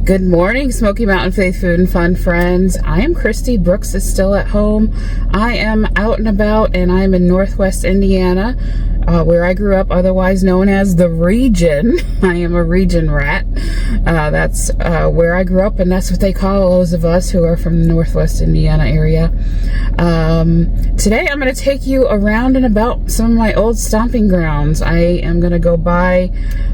Good morning, Smoky Mountain Faith Food and Fun friends. I am Christy. Brooks is still at home. I am out and about, and I'm in Northwest Indiana, where I grew up, otherwise known as the region. I am a region rat. That's where I grew up, and that's what they call those of us who are from the Northwest Indiana area. Today I'm going to take you around and about some of my old stomping grounds. I am going to go by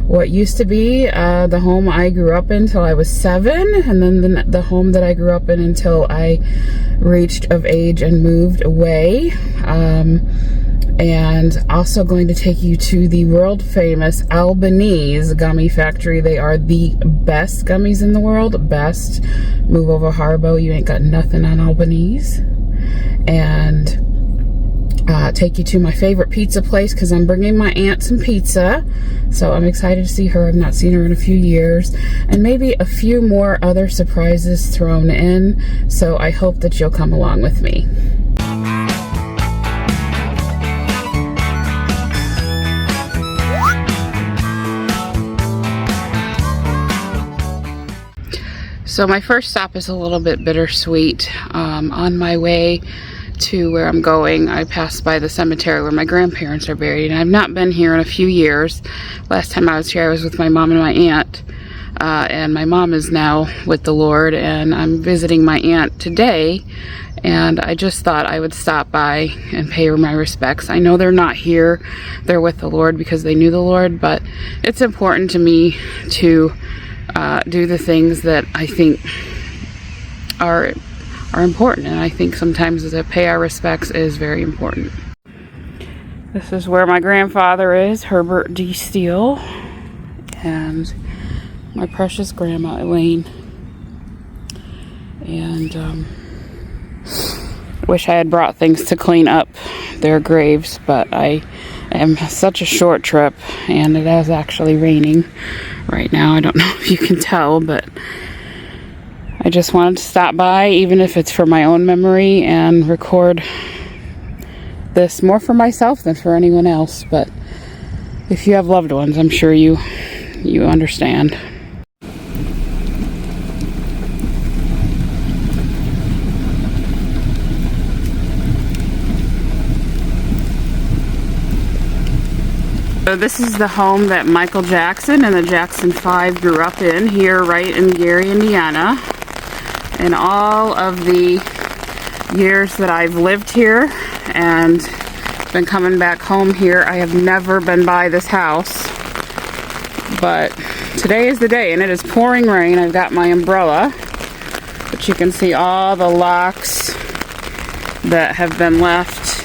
what used to be the home I grew up in till I was 7, and then the home that I grew up in until I reached of age and moved away. And also going to take you to the world famous Albanese Gummy Factory. They are the best gummies in the world. Best. Move over Harbo, you ain't got nothing on Albanese. And take you to my favorite pizza place because I'm bringing my aunt some pizza. So I'm excited to see her. I've not seen her in a few years. And maybe a few more other surprises thrown in. So I hope that you'll come along with me. So my first stop is a little bit bittersweet. On my way to where I'm going, I passed by the cemetery where my grandparents are buried, and I've not been here in a few years. Last time I was here, I was with my mom and my aunt, and my mom is now with the Lord, and I'm visiting my aunt today, and I just thought I would stop by and pay her my respects. I know they're not here, they're with the Lord because they knew the Lord, but it's important to me to do the things that I think are important, and I think sometimes to pay our respects is very important. This is where my grandfather is, Herbert D. Steele, and my precious grandma Elaine. And wish I had brought things to clean up their graves, but I am such a short trip, and it is actually raining right now. I don't know if you can tell, but I just wanted to stop by, even if it's for my own memory, and record this more for myself than for anyone else. But if you have loved ones, I'm sure you understand. So this is the home that Michael Jackson and the Jackson 5 grew up in, here right in Gary, Indiana. And all of the years that I've lived here and been coming back home here, I have never been by this house. But today is the day, and it is pouring rain. I've got my umbrella, but you can see all the locks that have been left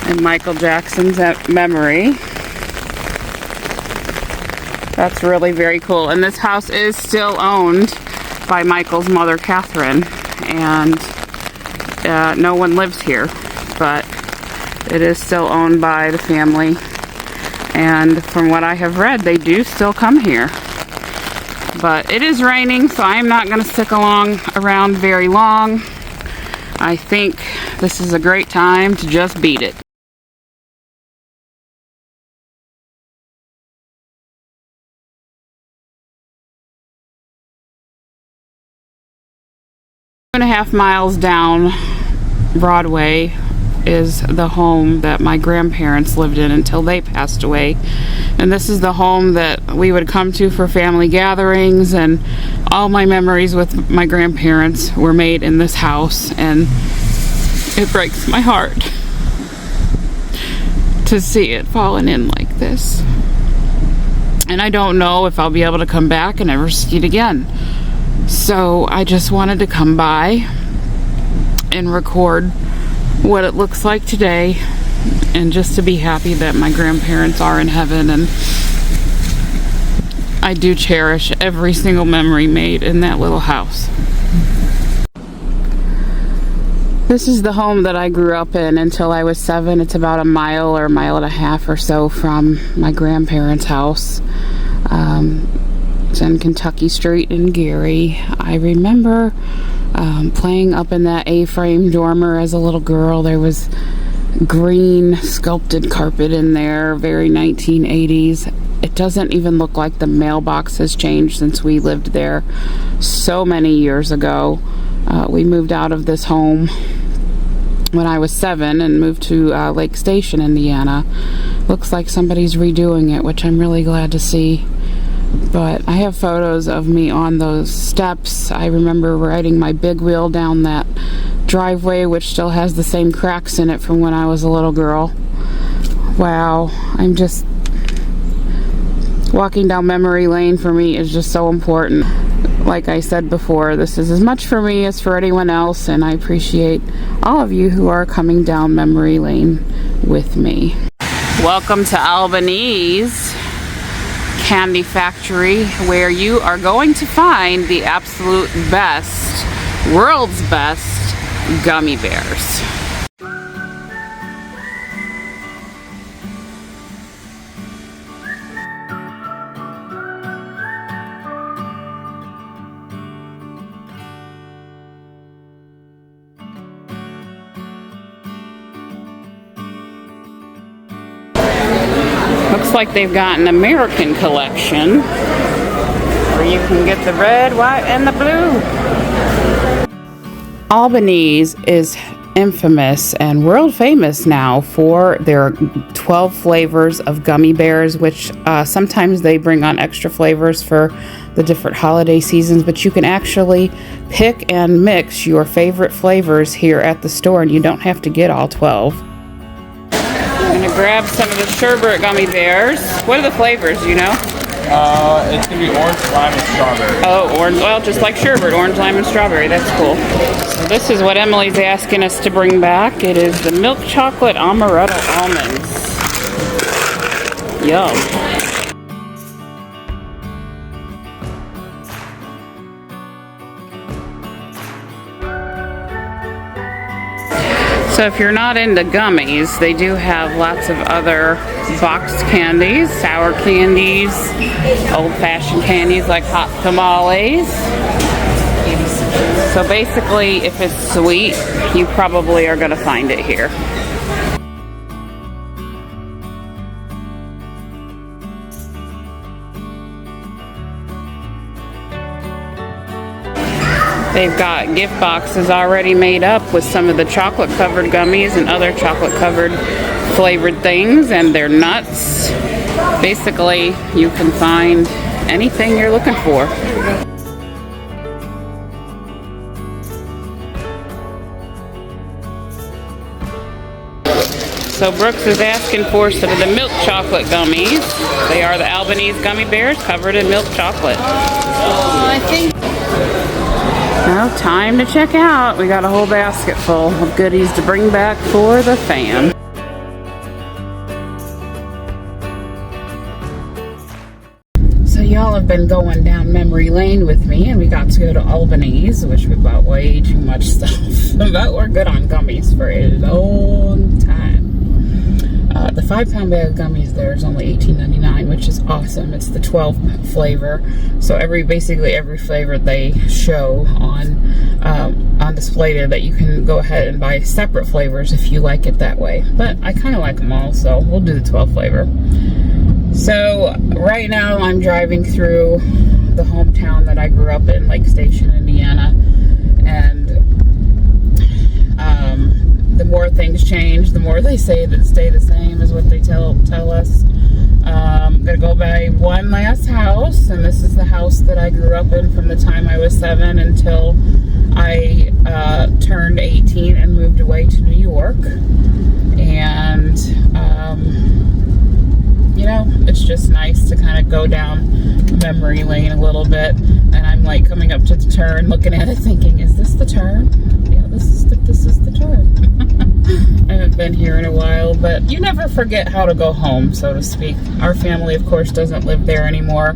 in Michael Jackson's memory. That's really very cool. And this house is still owned by Michael's mother, Catherine, and no one lives here, but it is still owned by the family. And from what I have read, they do still come here. But it is raining, so I'm not going to stick around very long. I think this is a great time to just beat it. 2.5 miles down Broadway is the home that my grandparents lived in until they passed away. And this is the home that we would come to for family gatherings, and all my memories with my grandparents were made in this house, and it breaks my heart to see it falling in like this. And I don't know if I'll be able to come back and ever see it again. So I just wanted to come by and record what it looks like today, and just to be happy that my grandparents are in heaven, and I do cherish every single memory made in that little house. This is the home that I grew up in until I was 7. It's about a mile or a mile and a half or so from my grandparents' house. It's in Kentucky Street in Gary. I remember playing up in that A-frame dormer as a little girl. There was green sculpted carpet in there, very 1980s. it doesn't even look like the mailbox has changed since we lived there so many years ago. We moved out of this home when I was 7 and moved to Lake Station, Indiana. Looks like somebody's redoing it, which I'm really glad to see. But I have photos of me on those steps. I remember riding my big wheel down that driveway, which still has the same cracks in it from when I was a little girl. Wow, I'm just... walking down memory lane for me is just so important. Like I said before, this is as much for me as for anyone else, and I appreciate all of you who are coming down memory lane with me. Welcome to Albanese Candy Factory, where you are going to find the absolute best, world's best gummy bears. Looks like they've got an American collection where you can get the red, white, and the blue. Albanese is infamous and world famous now for their 12 flavors of gummy bears, which sometimes they bring on extra flavors for the different holiday seasons, but you can actually pick and mix your favorite flavors here at the store, and you don't have to get all 12. I'm gonna grab some of the sherbet gummy bears. What are the flavors, do you know? It's gonna be orange, lime, and strawberry. Oh, orange, well, just like sherbet, orange, lime, and strawberry. That's cool. So this is what Emily's asking us to bring back. It is the milk chocolate amaretto almonds. Yum. So if you're not into gummies, they do have lots of other boxed candies, sour candies, old-fashioned candies like hot tamales. So basically, if it's sweet, you probably are going to find it here. They've got gift boxes already made up with some of the chocolate-covered gummies and other chocolate-covered flavored things, and they're nuts. Basically, you can find anything you're looking for. So Brooks is asking for some of the milk chocolate gummies. They are the Albanese gummy bears covered in milk chocolate. I think... Now, time to check out. We got a whole basket full of goodies to bring back for the fam. So y'all have been going down memory lane with me, and we got to go to Albanese, which we bought way too much stuff. But we're good on gummies for a long time. The 5-pound bag of gummies there is only $18.99, which is awesome. It's the 12 flavor, so basically every flavor they show on display there, that you can go ahead and buy separate flavors if you like it that way. But I kind of like them all, so we'll do the 12 flavor. So right now I'm driving through the hometown that I grew up in, Lake Station, Indiana, and the more things change, the more they say that stay the same, is what they tell us. I'm gonna go by one last house, and this is the house that I grew up in from the time I was 7 until I turned 18 and moved away to New York. And you know, it's just nice to kind of go down memory lane a little bit. And I'm like coming up to the turn, looking at it, thinking, is this the turn? Yeah, this is the turn. I haven't been here in a while, but you never forget how to go home, so to speak. Our family, of course, doesn't live there anymore.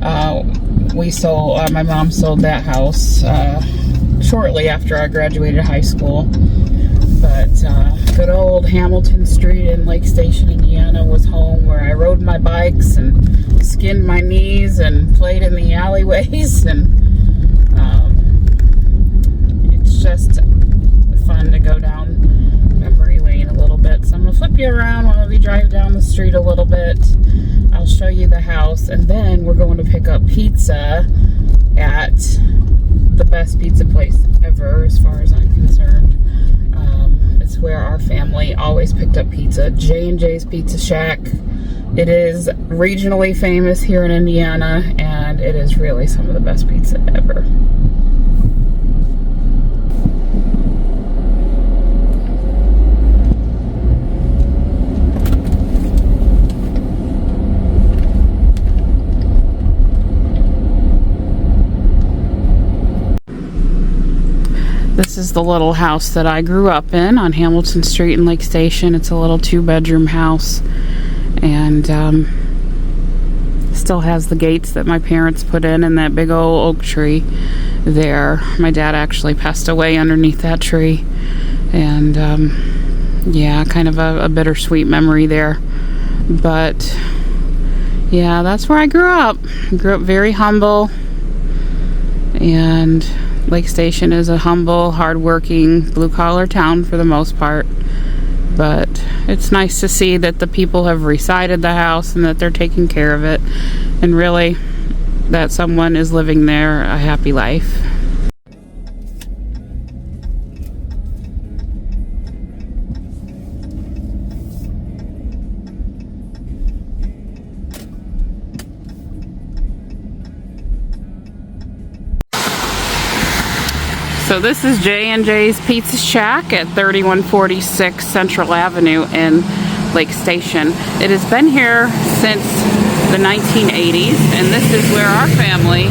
My mom sold that house shortly after I graduated high school. But good old Hamilton Street in Lake Station, Indiana was home, where I rode my bikes and skinned my knees and played in the alleyways, and it's just fun to go down memory lane a little bit. So I'm gonna flip you around while we drive down the street a little bit I'll show you the house, and then we're going to pick up pizza at the best pizza place ever, as far as I'm concerned. It's where our family always picked up pizza, J&J's Pizza Shack. It is regionally famous here in Indiana, and it is really some of the best pizza ever. This is the little house that I grew up in on Hamilton Street in Lake Station. It's a little 2-bedroom house, and still has the gates that my parents put in and that big old oak tree there. My dad actually passed away underneath that tree, and yeah, kind of a bittersweet memory there. But yeah, that's where I grew up. I grew up very humble, and Lake Station is a humble, hard-working, blue-collar town for the most part. But it's nice to see that the people have resided the house and that they're taking care of it, and really that someone is living there a happy life. So this is J&J's Pizza Shack at 3146 Central Avenue in Lake Station. It has been here since the 1980s, and this is where our family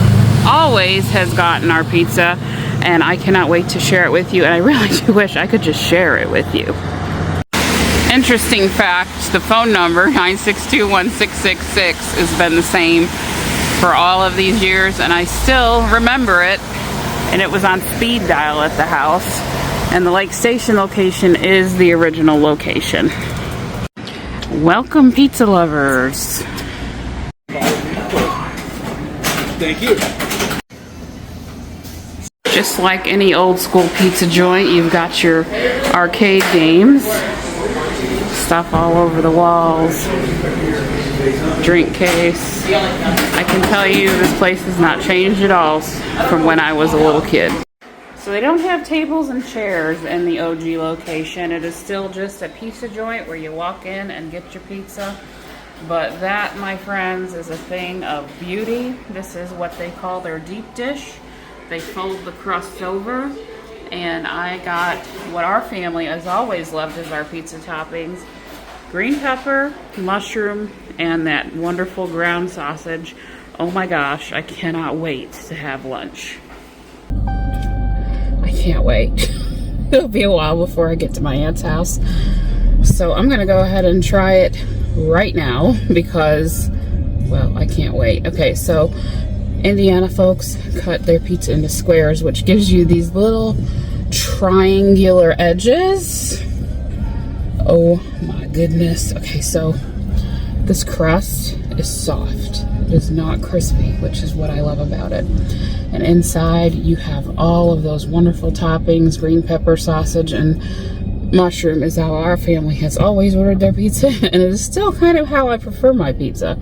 always has gotten our pizza, and I cannot wait to share it with you, and I really do wish I could just share it with you. Interesting fact, the phone number 962-1666 has been the same for all of these years, and I still remember it. And it was on speed dial at the house, and the Lake Station location is the original location. Welcome, pizza lovers. Thank you. Just like any old school pizza joint, you've got your arcade games, stuff all over the walls, drink case. I can tell you this place has not changed at all from when I was a little kid. So they don't have tables and chairs in the OG location. It is still just a pizza joint where you walk in and get your pizza. But that, my friends, is a thing of beauty. This is what they call their deep dish. They fold the crust over, and I got what our family has always loved as our pizza toppings: green pepper, mushroom, and that wonderful ground sausage. Oh my gosh, I cannot wait to have lunch. I can't wait. It'll be a while before I get to my aunt's house. So I'm gonna go ahead and try it right now because, well, I can't wait. Okay, so Indiana folks cut their pizza into squares, which gives you these little triangular edges. Oh my goodness. Okay, so this crust is soft. It is not crispy, which is what I love about it. And inside you have all of those wonderful toppings. Green pepper, sausage, and mushroom is how our family has always ordered their pizza, and it is still kind of how I prefer my pizza.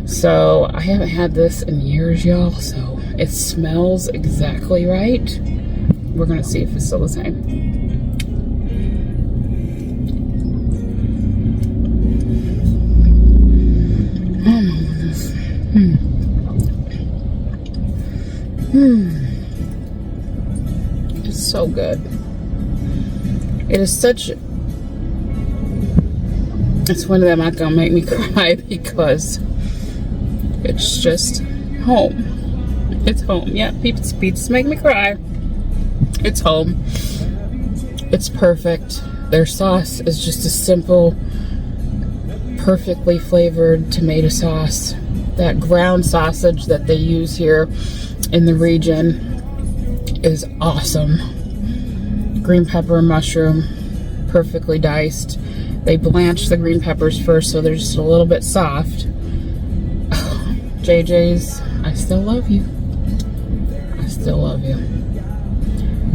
So I haven't had this in years, y'all, so it smells exactly right. We're gonna see if it's still the same. Oh my goodness. It's so good. It is such, it's one of them not gonna make me cry because it's just home. It's home. Yeah, pizzas make me cry. It's home. It's perfect. Their sauce is just a simple, perfectly flavored tomato sauce. That ground sausage that they use here in the region is awesome. Green pepper and mushroom, perfectly diced. They blanch the green peppers first, so they're just a little bit soft. Oh, JJ's, I still love you. I still love you.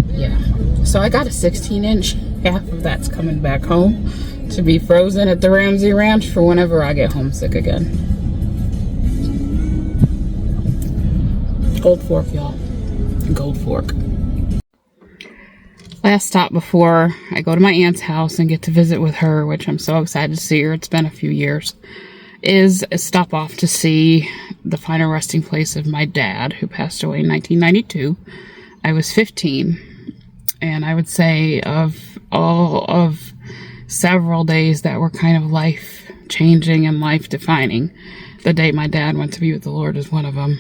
Yeah. So I got a 16-inch. Half of that's coming back home to be frozen at the Ramsey Ranch for whenever I get homesick again. Gold Fork, y'all. Gold Fork. Last stop before I go to my aunt's house and get to visit with her, which I'm so excited to see her. It's been a few years. Is a stop off to see the final resting place of my dad, who passed away in 1992. I was 15. And I would say of all of several days that were kind of life-changing and life-defining, the day my dad went to be with the Lord is one of them.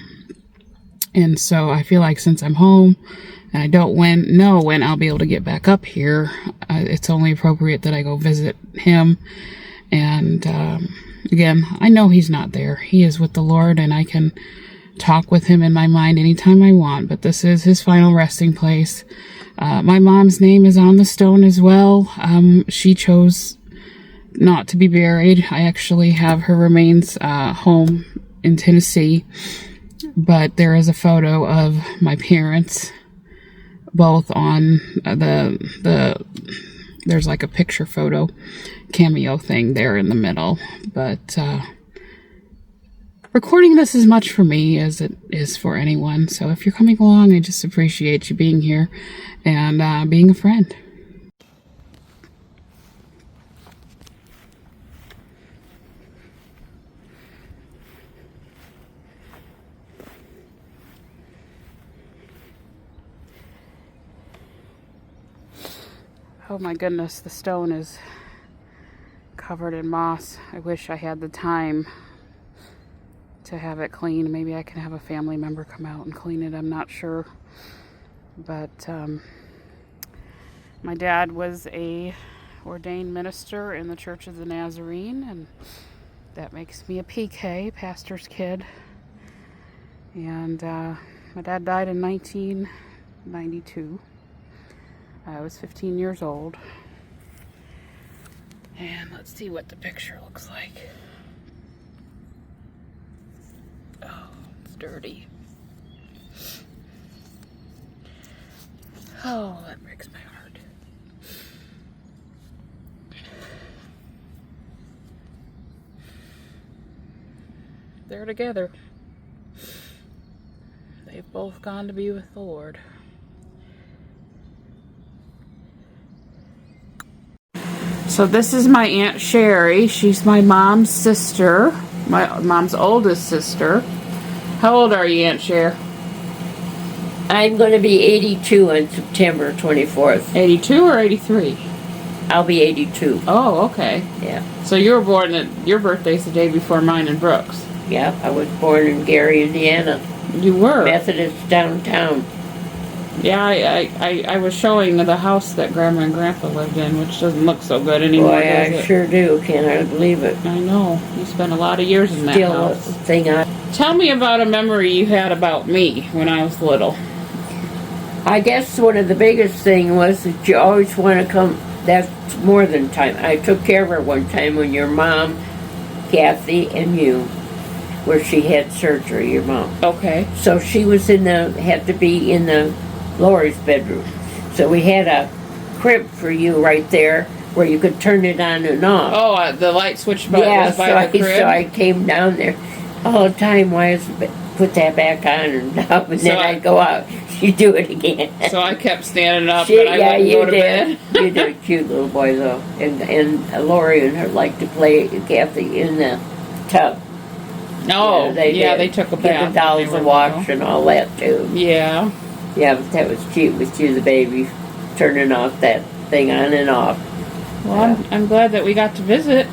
And so I feel like since I'm home and I don't know when I'll be able to get back up here, it's only appropriate that I go visit him. And again, I know he's not there. He is with the Lord, and I can talk with him in my mind anytime I want. But this is his final resting place. My mom's name is on the stone as well. She chose not to be buried. I actually have her remains home in Tennessee. But there is a photo of my parents, both on there's like a picture photo cameo thing there in the middle. But recording this is much for me as it is for anyone. So if you're coming along, I just appreciate you being here and being a friend. Oh my goodness, the stone is covered in moss. I wish I had the time to have it cleaned. Maybe I can have a family member come out and clean it. I'm not sure. But my dad was a ordained minister in the Church of the Nazarene, and that makes me a PK, pastor's kid. And my dad died in 1992. I was 15 years old. And let's see what the picture looks like. Oh, it's dirty. Oh, that breaks my heart. They're together. They've both gone to be with the Lord. So this is my Aunt Sherry. She's my mom's sister, my mom's oldest sister. How old are you, Aunt Sher? I'm going to be 82 on September 24th. 82 or 83? I'll be 82. Oh, okay. Yeah. So you were born your birthday's the day before mine and Brooks. Yeah, I was born in Gary, Indiana. You were? Methodist downtown. Yeah, I was showing the house that Grandma and Grandpa lived in, which doesn't look so good anymore. Boy, I sure do. Can't hardly believe it. I know. You spent a lot of years in that house. Still a thing on. Tell me about a memory you had about me when I was little. I guess one of the biggest thing was that you always want to come. That's more than time. I took care of her one time when your mom, Kathy, and you, where she had surgery, your mom. Okay. So she was had to be in the Lori's bedroom. So we had a crib for you right there where you could turn it on and off. Oh, the light switch button was by the crib? So I came down there all the time. Put that back on and up, and then I'd go out. She'd do it again. So I kept standing up, but I wouldn't go to bed. You did a cute little boy, though. And Lori and her liked to play Kathy in the tub. Oh, they took a bath. The dolls a wash and all that, too. Yeah. Yeah, but that was cute with you, the baby, turning off that thing on and off. Well, I'm glad that we got to visit.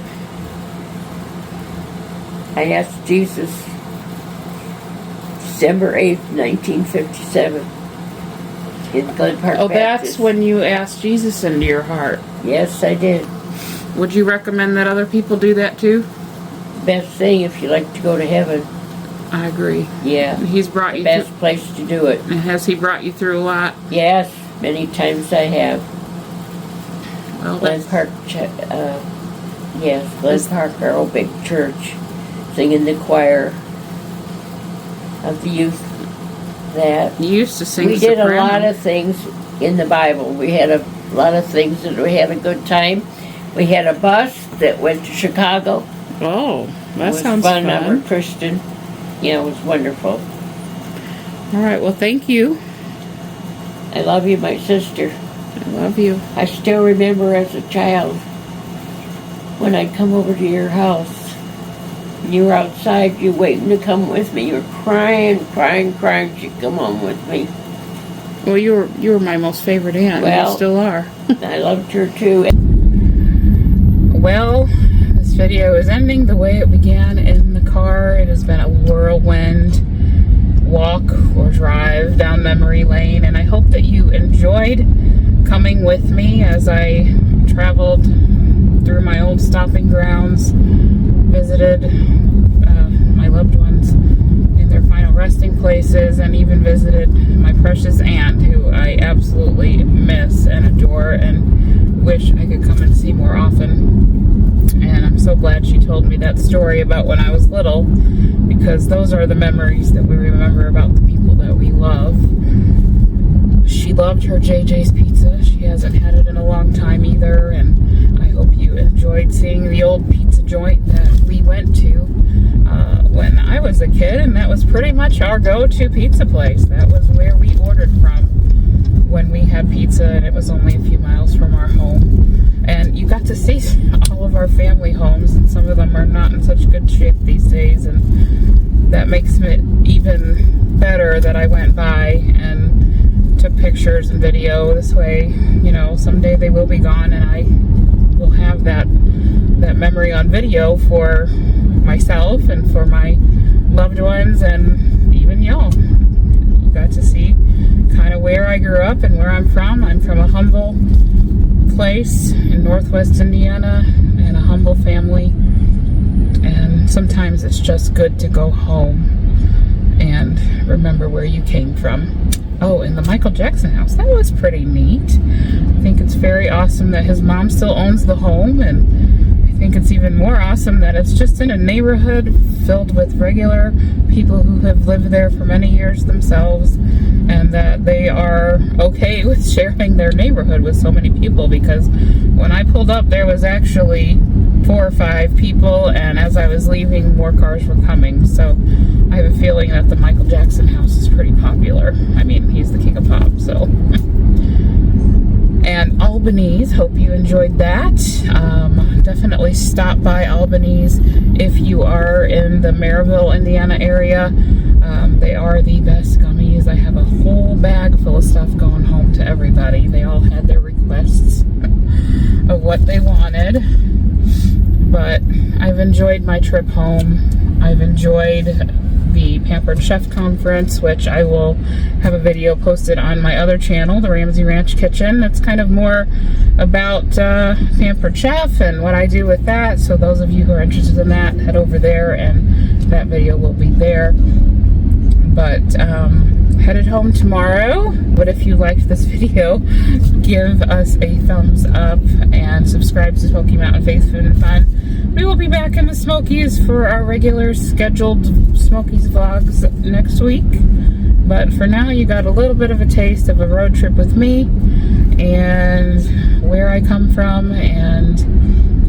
I asked Jesus December 8th, 1957 in Glen Park Oh, Baptist. that's when you asked Jesus into your heart. Yes, I did. Would you recommend that other people do that too? Best thing if you like to go to heaven. I agree. Yeah. He's brought you best place to do it. And has he brought you through a lot? Yes, many times I have. Well, Glen Park, yes, Glen Park, our old big church, singing the choir of the youth. That you used to sing. We did a lot of things in the Bible. We had a lot of things that we had a good time. We had a bus that went to Chicago. Oh, that sounds fun. fun. Christian. Yeah, it was wonderful. All right, well, thank you. I love you, my sister. I love you. I still remember as a child when I'd come over to your house. You were outside, you waiting to come with me. You were crying to come home with me. Well, you were my most favorite aunt, and you still are. I loved her too. Well, this video is ending the way it began in the car. It has been a whirlwind walk or drive down memory lane, and I hope that you enjoyed coming with me as I traveled through my old stomping grounds, visited my loved ones in their final resting places, and even visited my precious aunt, who I absolutely miss and adore and wish I could come and see more often. And I'm so glad she told me that story about when I was little, because those are the memories that we remember about the people that we love. She loved her JJ's Pizza. She hasn't had it in a long time either, and I hope you enjoyed seeing the old pizza joint that we went to when I was a kid, and that was pretty much our go-to pizza place. That was where we ordered from when we had pizza, and it was only a few miles from our home. And you got to see all of our family homes, and some of them are not in such good shape these days, and that makes it even better that I went by and took pictures and video. This way, you know, someday they will be gone, and I will have that memory on video for myself and for my loved ones, and even y'all. You got to see kind of where I grew up and where I'm from. I'm from a humble place in Northwest Indiana and a humble family, and sometimes it's just good to go home and remember where you came from. Oh, and the Michael Jackson house, that was pretty neat. I think it's very awesome that his mom still owns the home, and I think it's even more awesome that it's just in a neighborhood filled with regular people who have lived there for many years themselves, and that they are okay with sharing their neighborhood with so many people, because when I pulled up there was actually 4 or 5 people, and as I was leaving more cars were coming. So I have a feeling that the Michael Jackson house is pretty popular. I mean, he's the king of pop, so. And Albanese, hope you enjoyed that. Definitely stop by Albanese if you are in the Sevierville, Indiana area. They are the best gummies. I have a whole bag full of stuff going home to everybody. They all had their requests of what they wanted. But I've enjoyed my trip home. I've enjoyed the Pampered Chef Conference, which I will have a video posted on my other channel, the Ramsey Ranch Kitchen. That's kind of more about Pampered Chef and what I do with that. So those of you who are interested in that, head over there, and that video will be there. But headed home tomorrow. But if you liked this video, give us a thumbs up and subscribe to Smoky Mountain Faith Food and Fun. We will be back in the Smokies for our regular scheduled Smokies vlogs next week. But for now, you got a little bit of a taste of a road trip with me and where I come from, and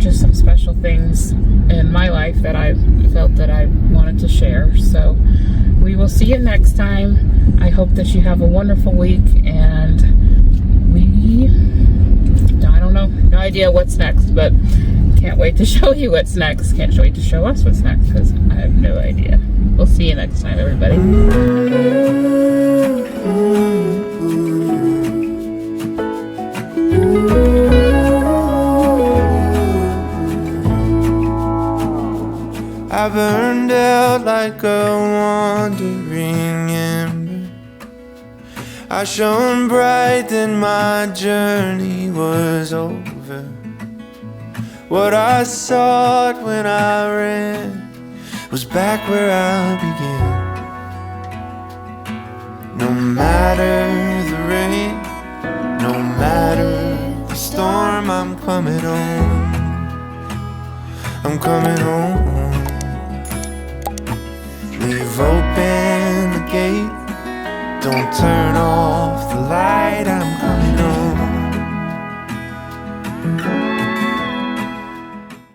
just some special things in my life that I felt that I wanted to share. So we will see you next time. I hope that you have a wonderful week, and I don't know, no idea what's next, but can't wait to show you what's next. Can't wait to show us what's next, because I have no idea. We'll see you next time, everybody. I burned out like a wandering ember. I shone bright, then my journey was over. What I sought when I ran was back where I began. No matter the rain, no matter the storm, I'm coming home. I'm coming home. Leave open the gate, don't turn off